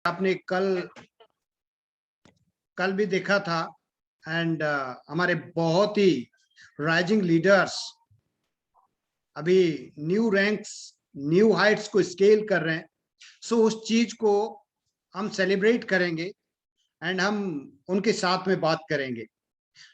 आपने कल कल भी देखा था एंड हमारे बहुत ही राइजिंग लीडर्स अभी न्यू रैंक्स न्यू हाइट्स को स्केल कर रहे हैं। सो उस चीज को हम सेलिब्रेट करेंगे एंड हम उनके साथ में बात करेंगे।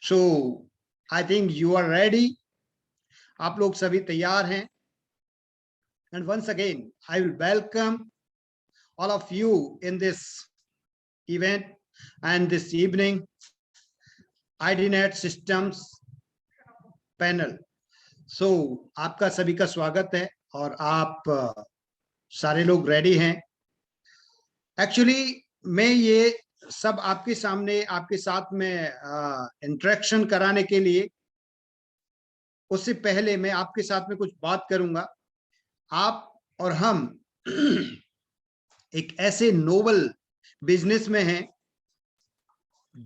So I think you are ready. आप लोग सभी तैयार हैं and once again I will welcome all of you in this event and this evening IDNet systems panel. So आपका सभी का स्वागत है और आप सारे लोग रेडी हैं। एक्चुअली मैं ये सब आपके सामने आपके साथ में इंटरेक्शन कराने के लिए, उससे पहले मैं आपके साथ में कुछ बात करूंगा। आप और हम एक ऐसे नोबल बिजनेस में हैं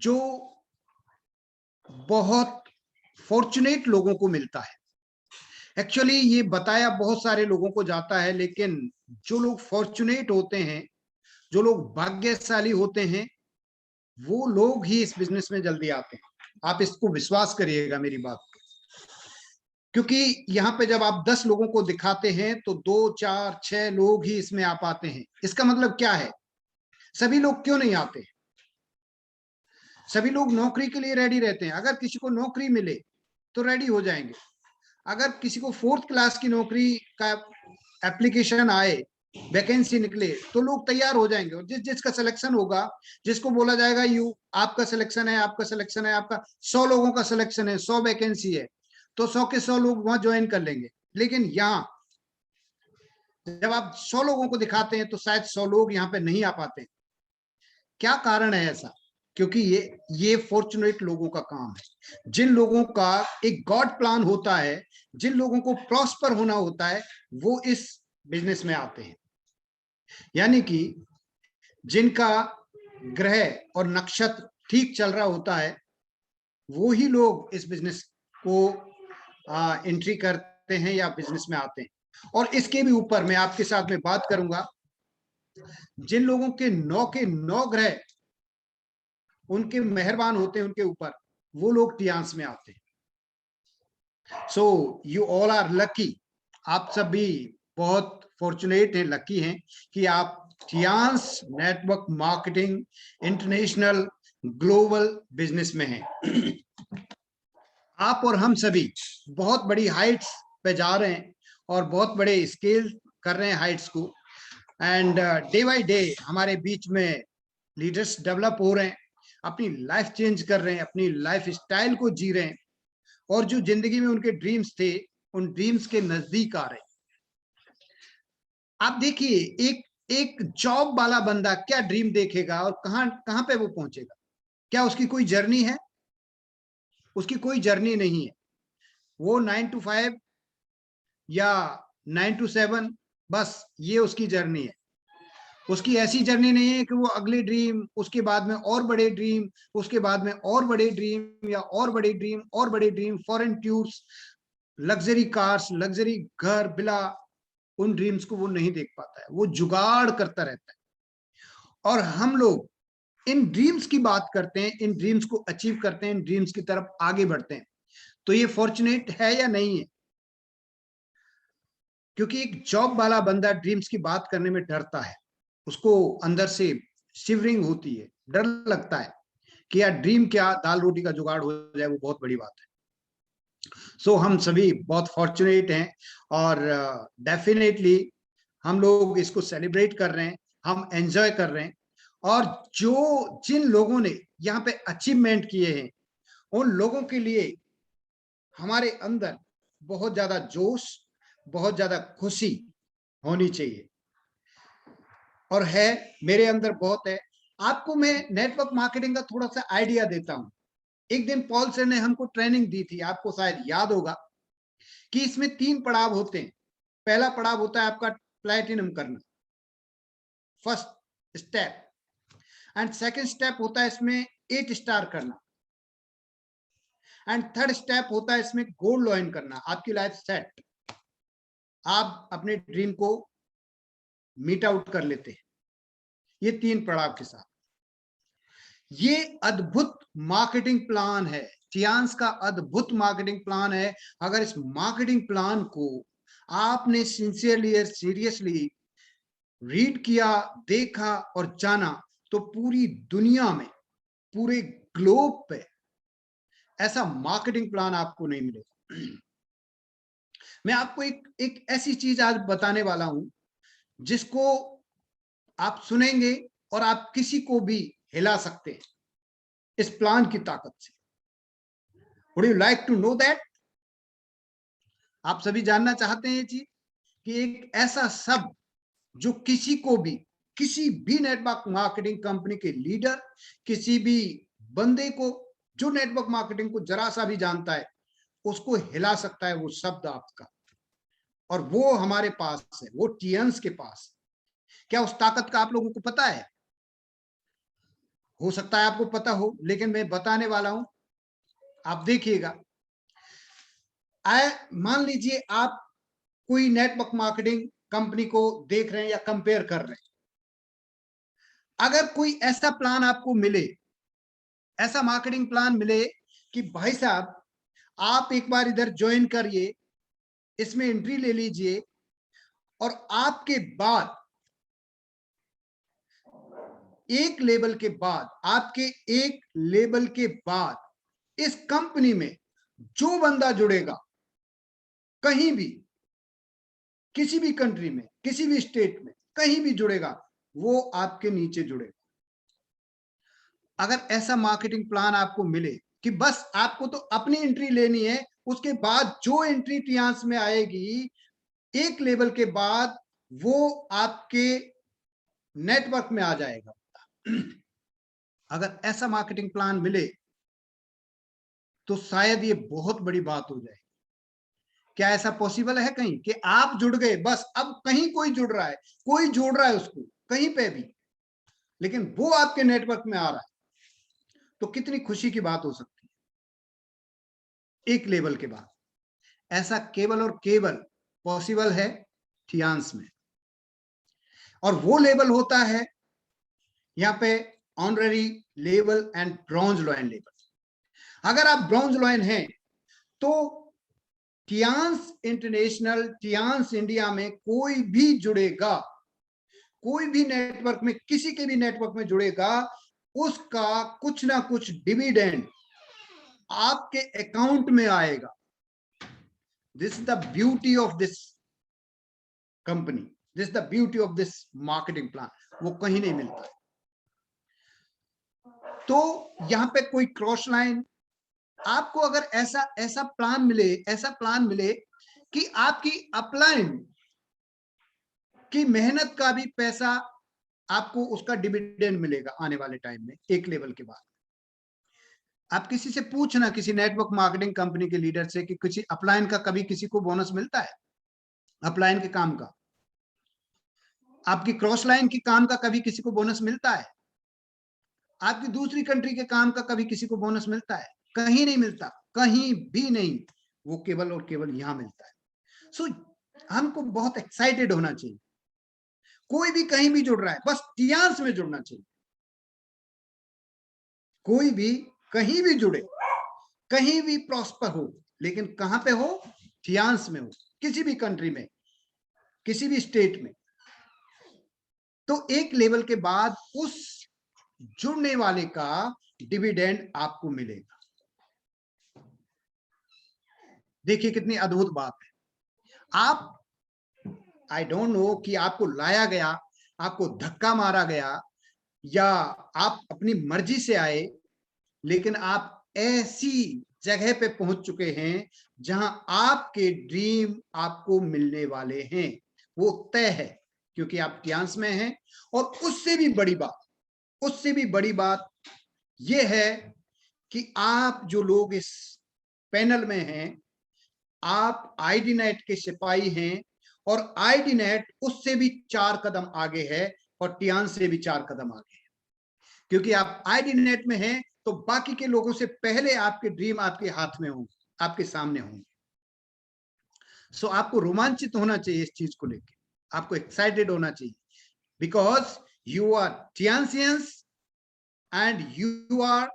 जो बहुत फॉर्चुनेट लोगों को मिलता है। एक्चुअली ये बताया बहुत सारे लोगों को जाता है, लेकिन जो लोग फॉर्चुनेट होते हैं, जो लोग भाग्यशाली होते हैं, वो लोग ही इस बिजनेस में जल्दी आते हैं। आप इसको विश्वास करिएगा मेरी बात, क्योंकि यहाँ पे जब आप 10 लोगों को दिखाते हैं तो 2, 4, 6 लोग ही इसमें आ पाते हैं। इसका मतलब क्या है? सभी लोग क्यों नहीं आते? सभी लोग नौकरी के लिए रेडी रहते हैं। अगर किसी को नौकरी मिले तो रेडी हो जाएंगे। अगर किसी को 4th क्लास की नौकरी का एप्लीकेशन आए, वैकेंसी निकले, तो लोग तैयार हो जाएंगे। और जिसका सिलेक्शन होगा, जिसको बोला जाएगा यू आपका सिलेक्शन है, आपका सिलेक्शन है, आपका 100 लोगों का सिलेक्शन है, 100 वैकेंसी है, तो 100 के 100 लोग वहां ज्वाइन कर लेंगे। लेकिन यहाँ जब आप 100 लोगों को दिखाते हैं तो शायद 100 लोग यहाँ पे नहीं आ पाते। क्या कारण है ऐसा? क्योंकि ये फॉर्चुनेट लोगों का काम है। जिन लोगों का एक गॉड प्लान होता है, जिन लोगों को प्रॉस्पर होना होता है, वो इस बिजनेस में आते हैं। यानी कि जिनका ग्रह और नक्षत्र ठीक चल रहा होता है, वो ही लोग इस बिजनेस को एंट्री करते हैं या बिजनेस में आते हैं। और इसके भी ऊपर मैं आपके साथ में बात करूंगा, जिन लोगों के 9 ग्रह उनके मेहरबान होते हैं उनके ऊपर, वो लोग टियांस में आते हैं। So you all are lucky. आप सभी बहुत फॉर्चुनेट हैं, लकी हैं कि आप Tiens network marketing international global business में हैं। आप और हम सभी बहुत बड़ी हाइट्स पे जा रहे हैं और बहुत बड़े स्केल कर रहे हैं हाइट्स को। एंड डे बाय डे हमारे बीच में लीडर्स डेवलप हो रहे हैं, अपनी लाइफ चेंज कर रहे हैं, अपनी लाइफ स्टाइल को जी रहे हैं, और जो जिंदगी में उनके ड्रीम्स थे, उन ड्रीम्स के नजदीक आ रहे हैं। आप देखिए, एक जॉब वाला बंदा क्या ड्रीम देखेगा और कहां कहां पे वो पहुंचेगा? क्या उसकी कोई जर्नी है? उसकी कोई जर्नी नहीं है। वो 9 to 5 या 9 to 7, बस ये उसकी जर्नी है। उसकी ऐसी जर्नी नहीं है कि वो अगले ड्रीम, उसके बाद में और बड़े ड्रीम, उसके बाद में और बड़े ड्रीम या और बड़े ड्रीम और बड़े dream, foreign tours, luxury cars, luxury घर, बिला, उन ड्रीम्स को वो नहीं देख पाता है। वो जुगाड़ करता रहता है। और हम लोग इन ड्रीम्स की बात करते हैं, इन ड्रीम्स को अचीव करते हैं, इन ड्रीम्स की तरफ आगे बढ़ते हैं। तो ये फॉर्चुनेट है या नहीं है? क्योंकि एक जॉब वाला बंदा ड्रीम्स की बात करने में डरता है, उसको अंदर से शिवरिंग होती है, डर लगता है कि यार ड्रीम क्या, दाल रोटी का जुगाड़ हो जाए वो बहुत बड़ी बात है। सो हम सभी बहुत फॉर्चुनेट हैं और डेफिनेटली हम लोग इसको सेलिब्रेट कर रहे हैं, हम एंजॉय कर रहे हैं। और जिन लोगों ने यहाँ पे अचीवमेंट किए हैं, उन लोगों के लिए हमारे अंदर बहुत ज्यादा जोश, बहुत ज्यादा खुशी होनी चाहिए, और है, मेरे अंदर बहुत है। आपको मैं नेटवर्क मार्केटिंग का थोड़ा सा आइडिया देता हूं। एक दिन पॉल सर ने हमको ट्रेनिंग दी थी, आपको शायद याद होगा, कि इसमें 3 पड़ाव होते हैं। पहला पड़ाव होता है आपका प्लैटिनम करना, first step, and second step होता है इसमें 8 स्टार करना, एंड थर्ड स्टेप होता है इसमें गोल्ड लॉइन करना। आपकी लाइफ सेट, आप अपने ड्रीम को मीट आउट कर लेते हैं। ये 3 पड़ाव के साथ। ये अद्भुत मार्केटिंग प्लान है, टियांस का अद्भुत मार्केटिंग प्लान है। अगर इस मार्केटिंग प्लान को आपने सिंसियरली और सीरियसली रीड किया, देखा और जाना, तो पूरी दुनिया में, पूरे ग्लोब पे ऐसा मार्केटिंग प्लान आपको नहीं मिलेगा। मैं आपको एक ऐसी चीज आज बताने वाला हूं जिसको आप सुनेंगे और आप किसी को भी हिला सकते हैं इस प्लान की ताकत से। Would you like to know that? आप सभी जानना चाहते हैं ये चीज कि एक ऐसा शब्द जो किसी को भी, किसी भी नेटवर्क मार्केटिंग कंपनी के लीडर, किसी भी बंदे को जो नेटवर्क मार्केटिंग को जरा सा भी जानता है, उसको हिला सकता है वो शब्द आपका। और वो हमारे पास है, वो टियंस के पास। क्या उस ताकत का आप लोगों को पता है? हो सकता है आपको पता हो, लेकिन मैं बताने वाला हूं, आप देखिएगा। मान लीजिए आप कोई नेटवर्क मार्केटिंग कंपनी को देख रहे हैं या कंपेयर कर रहे हैं। अगर कोई ऐसा प्लान आपको मिले, ऐसा मार्केटिंग प्लान मिले कि भाई साहब आप एक बार इधर ज्वाइन करिए, इसमें एंट्री ले लीजिए, और आपके बाद एक लेवल के बाद, आपके एक लेवल के बाद इस कंपनी में जो बंदा जुड़ेगा, कहीं भी, किसी भी कंट्री में, किसी भी स्टेट में, कहीं भी जुड़ेगा, वो आपके नीचे जुड़ेगा। अगर ऐसा मार्केटिंग प्लान आपको मिले कि बस आपको तो अपनी एंट्री लेनी है, उसके बाद जो एंट्री टियांस में आएगी एक लेवल के बाद, वो आपके नेटवर्क में आ जाएगा। अगर ऐसा मार्केटिंग प्लान मिले तो शायद ये बहुत बड़ी बात हो जाए। क्या ऐसा पॉसिबल है कहीं कि आप जुड़ गए, बस अब कहीं कोई जुड़ रहा है, कोई जोड़ रहा है उसको कहीं पे भी, लेकिन वो आपके नेटवर्क में आ रहा है, तो कितनी खुशी की बात हो सकती है एक लेवल के बाद। ऐसा केवल और केवल पॉसिबल है टियांस में। और वो लेवल होता है यहाँ पे honorary level and bronze lion level. अगर आप ब्रॉन्ज लॉयन हैं तो टियांस इंटरनेशनल, टियांस इंडिया में कोई भी जुड़ेगा, कोई भी नेटवर्क में, किसी के भी नेटवर्क में जुड़ेगा, उसका कुछ ना कुछ डिविडेंड आपके अकाउंट में आएगा। This is the beauty of this company, this the beauty of this marketing plan. वो कहीं नहीं मिलता। तो यहां पे कोई क्रॉस लाइन, आपको अगर ऐसा प्लान मिले, ऐसा प्लान मिले कि आपकी अपलाइन की मेहनत का भी पैसा, आपको उसका डिविडेंड मिलेगा आने वाले टाइम में एक लेवल के बाद। आप किसी से पूछना, किसी नेटवर्क मार्केटिंग कंपनी के लीडर से कि किसी अपलाइन का कभी किसी को बोनस मिलता है? अपलाइन के काम का, आपकी क्रॉस लाइन की काम का कभी किसी को बोनस मिलता है? आपकी दूसरी कंट्री के काम का कभी किसी को बोनस मिलता है? कहीं नहीं मिलता, कहीं भी नहीं। वो केवल और केवल यहां मिलता है। सो हमको बहुत एक्साइटेड होना चाहिए। कोई भी कहीं भी जुड़ रहा है, बस टियांस में जुड़ना चाहिए। कोई भी कहीं भी जुड़े, कहीं भी प्रॉस्पर हो, लेकिन कहां पे हो? टियांस में हो, किसी भी कंट्री में, किसी भी स्टेट में। तो एक लेवल के बाद उस जुड़ने वाले का डिविडेंड आपको मिलेगा। देखिए कितनी अद्भुत बात है। आप, आई डोंट नो कि आपको लाया गया, आपको धक्का मारा गया, या आप अपनी मर्जी से आए, लेकिन आप ऐसी जगह पे पहुंच चुके हैं जहां आपके ड्रीम आपको मिलने वाले हैं। वो तय है, क्योंकि आप टियांस में हैं। और उससे भी बड़ी बात, उससे भी बड़ी बात यह है कि आप जो लोग इस पैनल में हैं, आप आईडी नेट के सिपाही हैं, और आईडी नेट उससे भी 4 कदम आगे है, और टियांस से भी 4 कदम आगे है। क्योंकि आप आईडी नेट में हैं तो बाकी के लोगों से पहले आपके ड्रीम आपके हाथ में होंगे, आपके सामने होंगे। सो आपको रोमांचित होना चाहिए इस चीज को लेकर, आपको एक्साइटेड होना चाहिए, because You are Tianxians and you are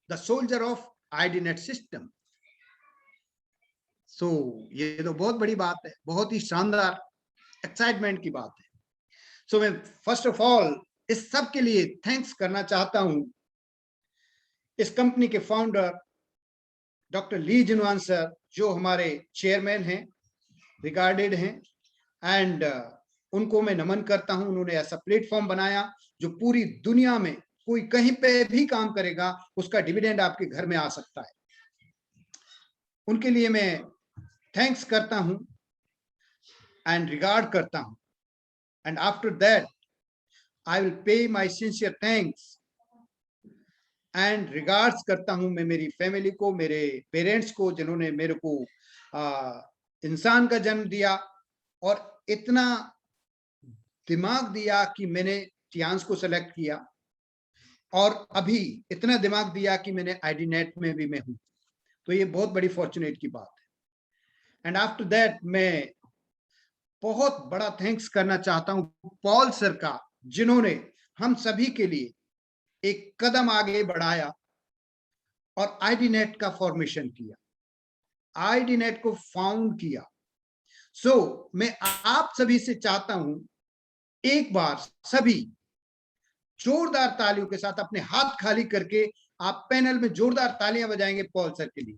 the soldier of IDNet system. So ये तो बहुत बड़ी बात है, बहुत ही शानदार एक्साइटमेंट की बात है. सो मैं फर्स्ट ऑफ ऑल इस सब के लिए थैंक्स करना चाहता हूं इस कंपनी के फाउंडर डॉक्टर ली जिनवान सर, जो हमारे चेयरमैन हैं, रिगार्डेड हैं, एंड उनको मैं नमन करता हूं. उन्होंने ऐसा प्लेटफॉर्म बनाया जो पूरी दुनिया में कोई कहीं पे भी काम करेगा उसका डिविडेंड आपके घर में आ सकता है. उनके लिए मैं थैंक्स करता हूं एंड रिगार्ड करता हूं. And after that I will pay my sincere thanks and regards करता हूं मैं मेरी फैमिली को, मेरे पेरेंट्स को, जिन्होंने मेरे को इंसान का जन्म दिया और इतना दिमाग दिया कि मैंने टियांस को सेलेक्ट किया, और अभी इतना दिमाग दिया कि मैंने आईडीनेट में भी मैं हूं. तो ये बहुत बड़ी फॉर्चुनेट की बात है. एंड आफ्टर दैट मैं बहुत बड़ा थैंक्स करना चाहता हूं पॉल सर का, जिन्होंने हम सभी के लिए एक कदम आगे बढ़ाया और आईडीनेट का फॉर्मेशन किया, आईडीनेट को फाउंड किया. सो मैं आप सभी से चाहता हूं एक बार सभी जोरदार तालियों के साथ अपने हाथ खाली करके आप पैनल में जोरदार तालियां बजाएंगे पॉल सर के लिए.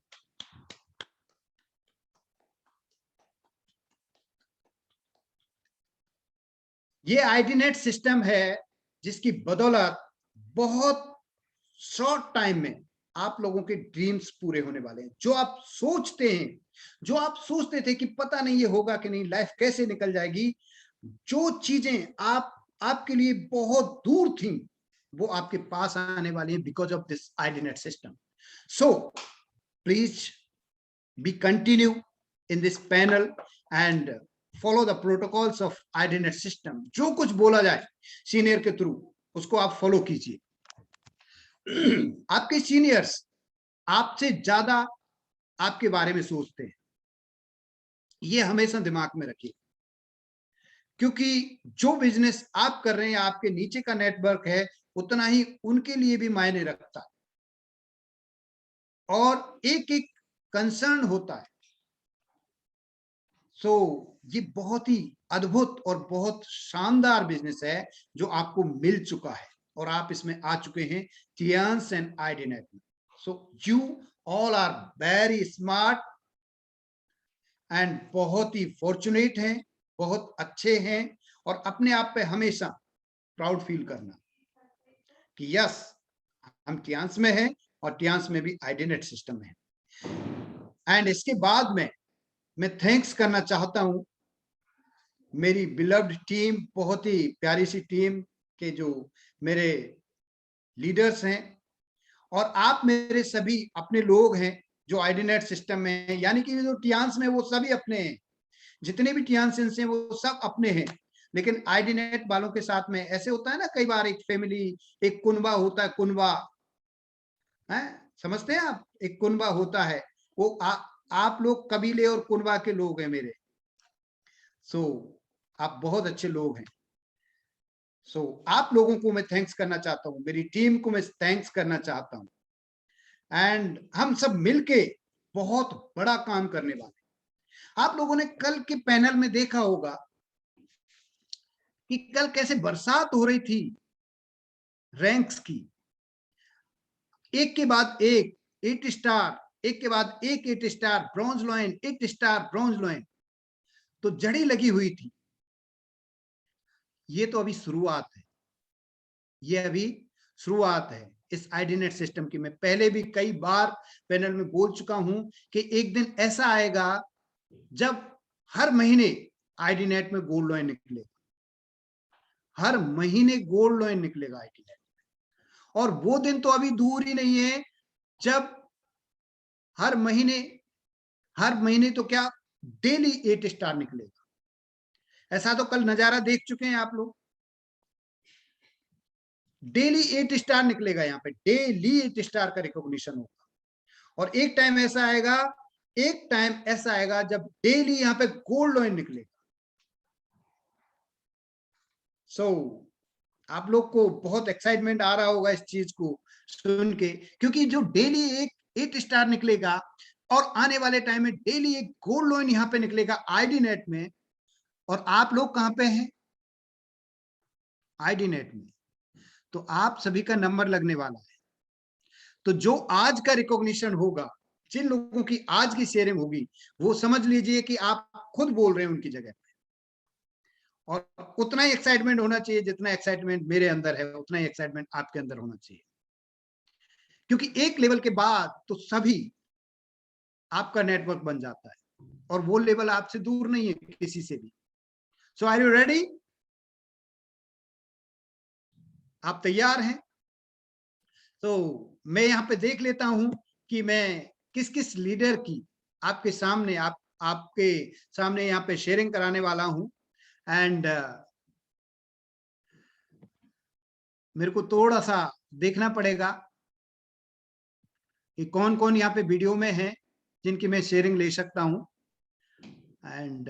ये आईडीनेट सिस्टम है जिसकी बदौलत बहुत शॉर्ट टाइम में आप लोगों के ड्रीम्स पूरे होने वाले हैं. जो आप सोचते हैं, जो आप सोचते थे कि पता नहीं ये होगा कि नहीं, लाइफ कैसे निकल जाएगी, जो चीजें आपके लिए बहुत दूर थी वो आपके पास आने वाली है because of this IDNet system. So please be continue in this panel and follow the protocols of IDNet system. जो कुछ बोला जाए सीनियर के थ्रू उसको आप फॉलो कीजिए. आपके सीनियर्स आपसे ज्यादा आपके बारे में सोचते हैं, ये हमेशा दिमाग में रखिए, क्योंकि जो बिजनेस आप कर रहे हैं, आपके नीचे का नेटवर्क है, उतना ही उनके लिए भी मायने रखता है और एक एक कंसर्न होता है. सो ये बहुत ही अद्भुत और बहुत शानदार बिजनेस है जो आपको मिल चुका है और आप इसमें आ चुके हैं टियांस एंड आईडीनेट में. So you all are very smart and बहुत ही फॉर्चुनेट हैं, बहुत अच्छे हैं, और अपने आप पे हमेशा प्राउड फील करना कि यस हम टियांस में हैं और टियांस में भी आईडीनेट सिस्टम है. एंड इसके बाद में मैं थैंक्स करना चाहता हूं मेरी बिलव्ड टीम, बहुत ही प्यारी सी टीम के जो मेरे लीडर्स हैं, और आप मेरे सभी अपने लोग हैं जो आईडीनेट सिस्टम में हैं, यानी कि जो टियांस में वो सभी अपने हैं, जितने भी टियांसियंस हैं वो सब अपने हैं. लेकिन आईडीनेट वालों के साथ में ऐसे होता है ना, कई बार एक फैमिली, एक कुनबा होता है, कुनबा है, समझते हैं आप, एक कुनबा होता है, वो आप लोग कबीले और कुनबा के लोग हैं मेरे. सो आप बहुत अच्छे लोग हैं. सो आप लोगों को मैं थैंक्स करना चाहता हूं, मेरी टीम को मैं थैंक्स करना चाहता हूं, एंड हम सब मिलके बहुत बड़ा काम करने वाले. आप लोगों ने कल के पैनल में देखा होगा कि कल कैसे बरसात हो रही थी रैंक्स की, एक के बाद एक 8 स्टार, एक के बाद एक 8 star, bronze lion, 8 star, bronze lion, तो जड़ी लगी हुई थी. ये तो अभी शुरुआत है, ये अभी शुरुआत है इस आईडीनेट सिस्टम की. मैं पहले भी कई बार पैनल में बोल चुका हूं कि एक दिन ऐसा आएगा जब हर महीने आईडीनेट में गोल्ड लॉइन निकलेगा, हर महीने गोल्ड लॉइन निकलेगा आईडीनेट में. और वो दिन तो अभी दूर ही नहीं है जब हर महीने तो क्या, डेली 8 स्टार निकलेगा. ऐसा तो कल नजारा देख चुके हैं आप लोग, डेली 8 स्टार निकलेगा, यहाँ पे डेली 8 स्टार का रिकॉग्निशन होगा. और एक टाइम ऐसा आएगा जब डेली यहाँ पे गोल्ड लॉइन निकलेगा. सो आप लोग को बहुत एक्साइटमेंट आ रहा होगा इस चीज को सुन के, क्योंकि जो डेली एक 8 स्टार निकलेगा और आने वाले टाइम में डेली एक गोल्ड लोन यहाँ पे निकलेगा आईडी नेट में, और आप लोग कहाँ पे हैं? आईडी नेट में। तो आप सभी का नंबर लगने वाला है। तो जो आज का रिकॉग्निशन होगा, जिन लोगों की आज की शेयरिंग होगी, वो समझ लीजिए कि आप खुद बोल रहे हैं उनकी जगह पे। और उतना ही एक्साइटमेंट होना चाहिए जितना एक्साइटमेंट मेरे अंदर है, उतना ही एक्साइटमेंट आपके अंदर होना चाहिए, क्योंकि एक लेवल के बाद तो सभी आपका नेटवर्क बन जाता है और वो लेवल आपसे दूर नहीं है किसी से भी। सो आर यू रेडी? आप तैयार हैं? तो मैं यहाँ पे देख लेता हूं कि मैं किस किस लीडर की आपके सामने आपके सामने यहाँ पे शेयरिंग कराने वाला हूं। एंड मेरे को थोड़ा सा देखना पड़ेगा कि कौन कौन यहाँ पे वीडियो में है जिनकी मैं शेयरिंग ले सकता हूं। एंड